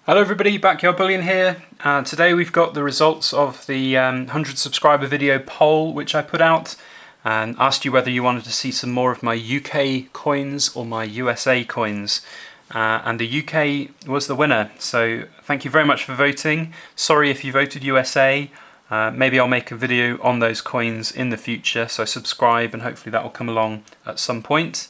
Hello everybody, Backyard Bullion here. Today we've got the results of the 100 subscriber video poll which I put out and asked you whether you wanted to see some more of my UK coins or my USA coins. And the UK was the winner, so thank you very much for voting. Sorry if you voted USA. Maybe I'll make a video on those coins in the future, so subscribe and hopefully that will come along at some point.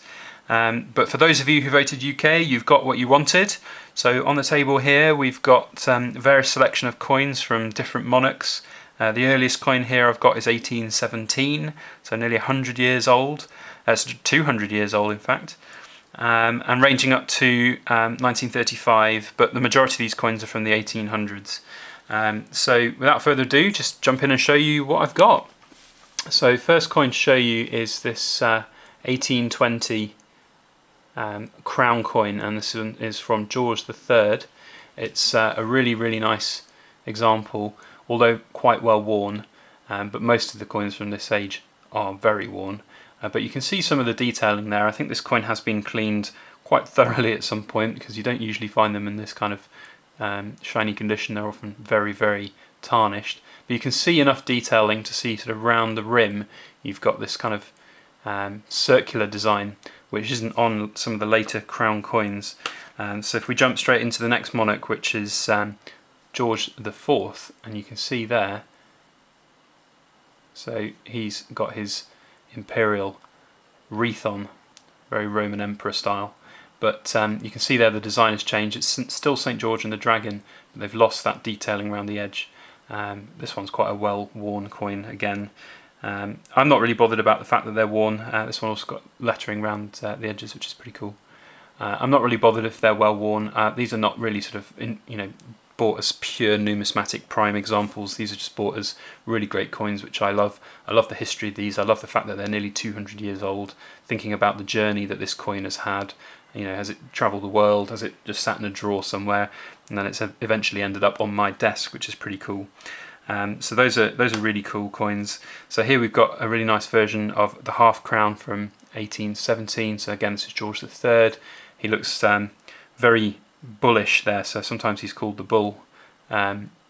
But for those of you who voted UK, you've got what you wanted. So on the table here we've got a various selection of coins from different monarchs. The earliest coin here I've got is 1817, so nearly 100 years old. It's 200 years old in fact. And ranging up to 1935, but the majority of these coins are from the 1800s. So without further ado, just jump in and show you what I've got. So first coin to show you is this 1820 crown coin, and this one is from George III. It's a really nice example, although quite well worn, but most of the coins from this age are very worn. But you can see some of the detailing there. I think this coin has been cleaned quite thoroughly at some point, because you don't usually find them in this kind of shiny condition. They're often very tarnished, but you can see enough detailing to see sort of round the rim you've got this kind of circular design, which isn't on some of the later crown coins. So if we jump straight into the next monarch, which is George IV, and you can see there, so he's got his imperial wreath on, very Roman emperor style, but you can see there the design has changed. It's still St. George and the Dragon, but they've lost that detailing around the edge. This one's quite a well-worn coin again. I'm not really bothered about the fact that they're worn. This one also got lettering around the edges, which is pretty cool. I'm not really bothered if they're well worn. These are not really sort of bought as pure numismatic prime examples. These are just bought as really great coins, which I love. I love the history of these. I love the fact that they're nearly 200 years old. Thinking about the journey that this coin has had, has it travelled the world? Has it just sat in a drawer somewhere, and then it's eventually ended up on my desk, which is pretty cool. So those are really cool coins. So here we've got a really nice version of the half crown from 1817. So again, this is George III. He looks very bullish there, so sometimes he's called the Bull,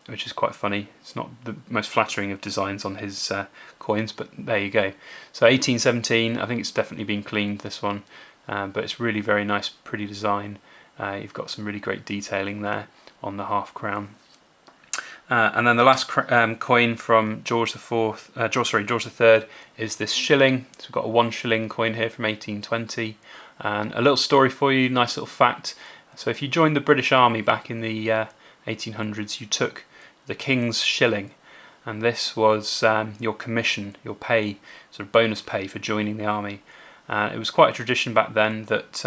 which is quite funny. It's not the most flattering of designs on his coins, but there you go. So 1817, I think it's definitely been cleaned, this one, but it's really very nice, pretty design. You've got some really great detailing there on the half crown. And then the last coin from George III is this shilling. So we've got a 1 shilling coin here from 1820. And a little story for you, nice little fact. So if you joined the British Army back in the 1800s, you took the King's shilling. And this was your commission, your pay, sort of bonus pay for joining the army. It was quite a tradition back then that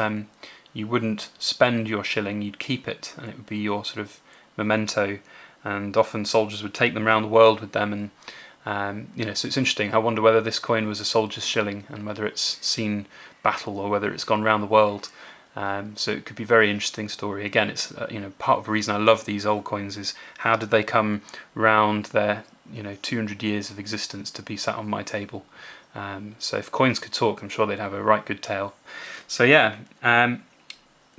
you wouldn't spend your shilling, you'd keep it, and it would be your sort of memento. And often soldiers would take them around the world with them, and so it's interesting. I wonder whether this coin was a soldier's shilling and whether it's seen battle or whether it's gone around the world. So it could be a very interesting story. Again, it's part of the reason I love these old coins is how did they come round their 200 years of existence to be sat on my table. So if coins could talk, I'm sure they'd have a right good tale. So yeah.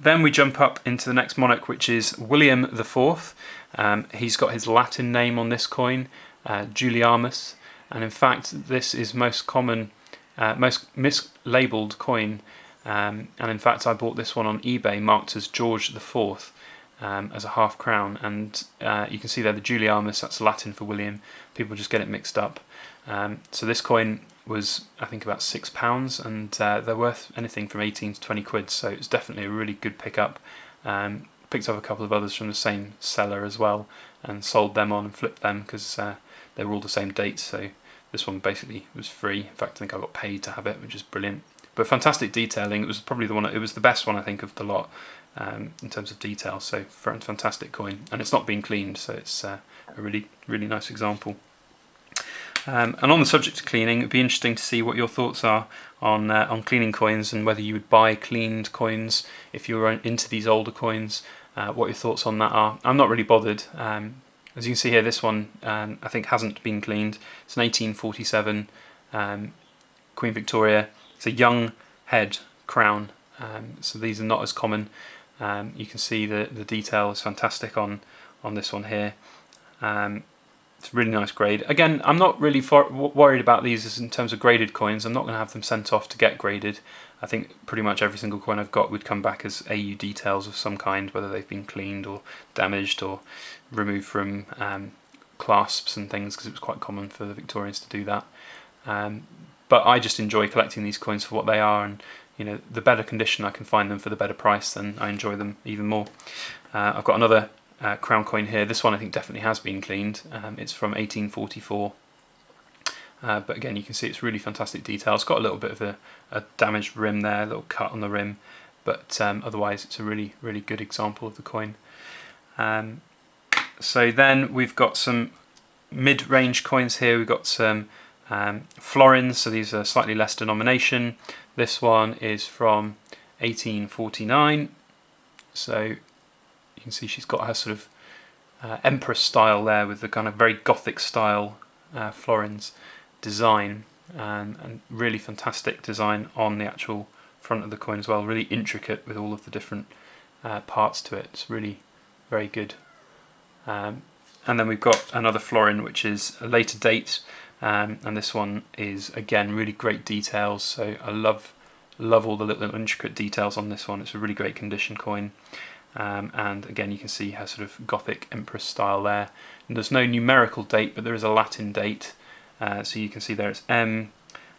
Then we jump up into the next monarch, which is William IV. He's got his Latin name on this coin, Juliamus, and in fact this is most mislabeled coin, and in fact I bought this one on eBay marked as George IV as a half crown, and you can see there the Juliamus, that's Latin for William. People just get it mixed up. So this coin was I think about £6, and they're worth anything from 18 to 20 quid, so it's definitely a really good pickup. Picked up a couple of others from the same seller as well and sold them on and flipped them because they were all the same dates, so this one basically was free. In fact, I think I got paid to have it, which is brilliant. But fantastic detailing. It was probably it was the best one I think of the lot in terms of detail, so fantastic coin, and it's not been cleaned, so it's a really nice example. And on the subject of cleaning, it'd be interesting to see what your thoughts are on cleaning coins, and whether you would buy cleaned coins if you were into these older coins. What your thoughts on that are. I'm not really bothered. As you can see here, this one I think hasn't been cleaned. It's an 1847 Queen Victoria. It's a young head crown, so these are not as common. You can see the detail is fantastic on this one here. It's a really nice grade. Again, I'm not really worried about these in terms of graded coins. I'm not going to have them sent off to get graded. I think pretty much every single coin I've got would come back as AU details of some kind, whether they've been cleaned or damaged or removed from clasps and things, because it was quite common for the Victorians to do that. But I just enjoy collecting these coins for what they are, and the better condition I can find them for the better price, then I enjoy them even more. I've got another crown coin here. This one I think definitely has been cleaned. It's from 1844. But again, you can see it's really fantastic detail. It's got a little bit of a damaged rim there, a little cut on the rim, but otherwise it's a really, really good example of the coin. So then we've got some mid-range coins here. We've got some florins, so these are slightly less denomination. This one is from 1849. So you can see she's got her sort of empress style there with the kind of very Gothic style florins design, and really fantastic design on the actual front of the coin as well. Really intricate with all of the different parts to it. It's really very good. And then we've got another florin which is a later date, and this one is again really great details. So I love all the little intricate details on this one. It's a really great condition coin. And again, you can see her sort of Gothic Empress style there. And there's no numerical date, but there is a Latin date. So you can see there it's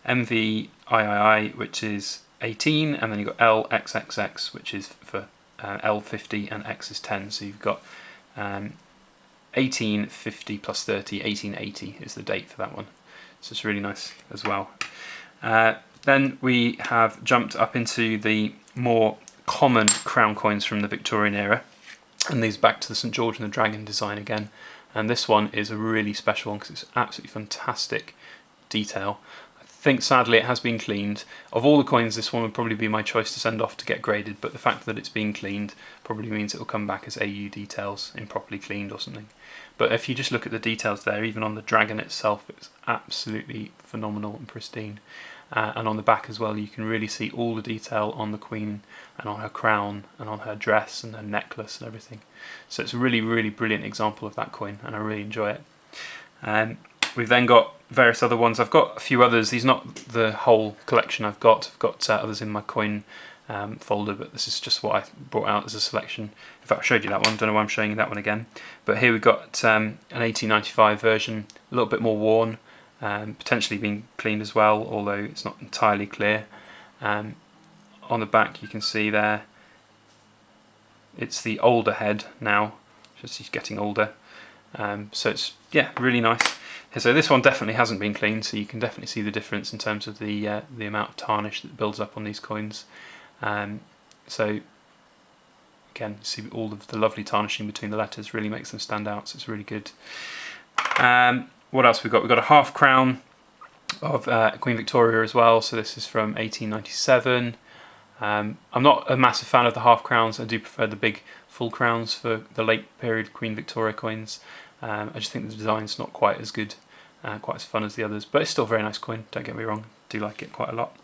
MVIII, which is 18, and then you've got LXXX, which is for L50, and X is 10. So you've got 1850 plus 30, 1880 is the date for that one. So it's really nice as well. Then we have jumped up into the more common crown coins from the Victorian era, and these back to the St George and the Dragon design again. And this one is a really special one because it's absolutely fantastic detail. I think sadly it has been cleaned. Of all the coins, this one would probably be my choice to send off to get graded, but the fact that it's been cleaned probably means it will come back as AU details, improperly cleaned or something. But if you just look at the details there, even on the dragon itself, it's absolutely phenomenal and pristine. And on the back as well, you can really see all the detail on the queen and on her crown and on her dress and her necklace and everything. So it's a really, really brilliant example of that coin, and I really enjoy it. We've then got various other ones. I've got a few others. These are not the whole collection I've got. I've got others in my coin folder, but this is just what I brought out as a selection. In fact, I showed you that one. Don't know why I'm showing you that one again. But here we've got an 1895 version, a little bit more worn. Potentially being cleaned as well, although it's not entirely clear. On the back you can see there it's the older head now, just he's getting older. So it's really nice. So this one definitely hasn't been cleaned, so you can definitely see the difference in terms of the amount of tarnish that builds up on these coins. So again, see all of the lovely tarnishing between the letters really makes them stand out, so it's really good. What else we've got? We've got a half crown of Queen Victoria as well. So this is from 1897. I'm not a massive fan of the half crowns. I do prefer the big full crowns for the late period Queen Victoria coins. I just think the design's not quite as good, quite as fun as the others, but it's still a very nice coin, don't get me wrong. I do like it quite a lot.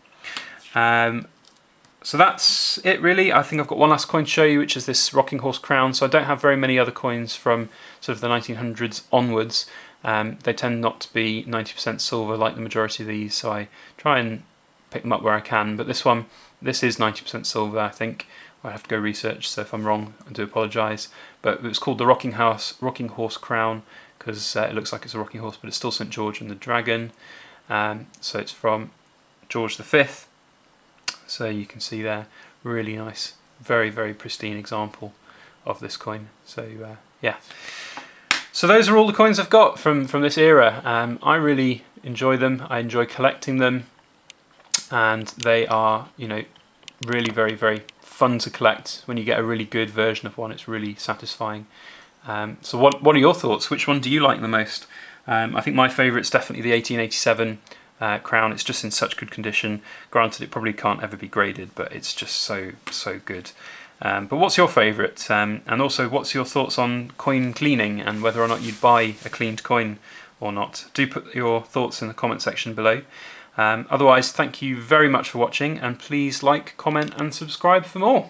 So that's it really. I think I've got one last coin to show you, which is this rocking horse crown. So I don't have very many other coins from sort of the 1900s onwards. They tend not to be 90% silver like the majority of these, so I try and pick them up where I can. But this one, this is 90% silver, I think. I have to go research, so if I'm wrong, I do apologise. But it was called the Rocking Horse Crown because it looks like it's a rocking horse, but it's still St George and the Dragon. So it's from George V. So you can see there, really nice, very, very pristine example of this coin. So yeah. So those are all the coins I've got from this era. I really enjoy them. I enjoy collecting them, and they are, really very, very fun to collect. When you get a really good version of one, it's really satisfying. So what are your thoughts? Which one do you like the most? I think my favourite's definitely the 1887 crown. It's just in such good condition. Granted, it probably can't ever be graded, but it's just so good. But what's your favourite? And also, what's your thoughts on coin cleaning and whether or not you'd buy a cleaned coin or not? Do put your thoughts in the comment section below. Otherwise, thank you very much for watching, and please like, comment and subscribe for more.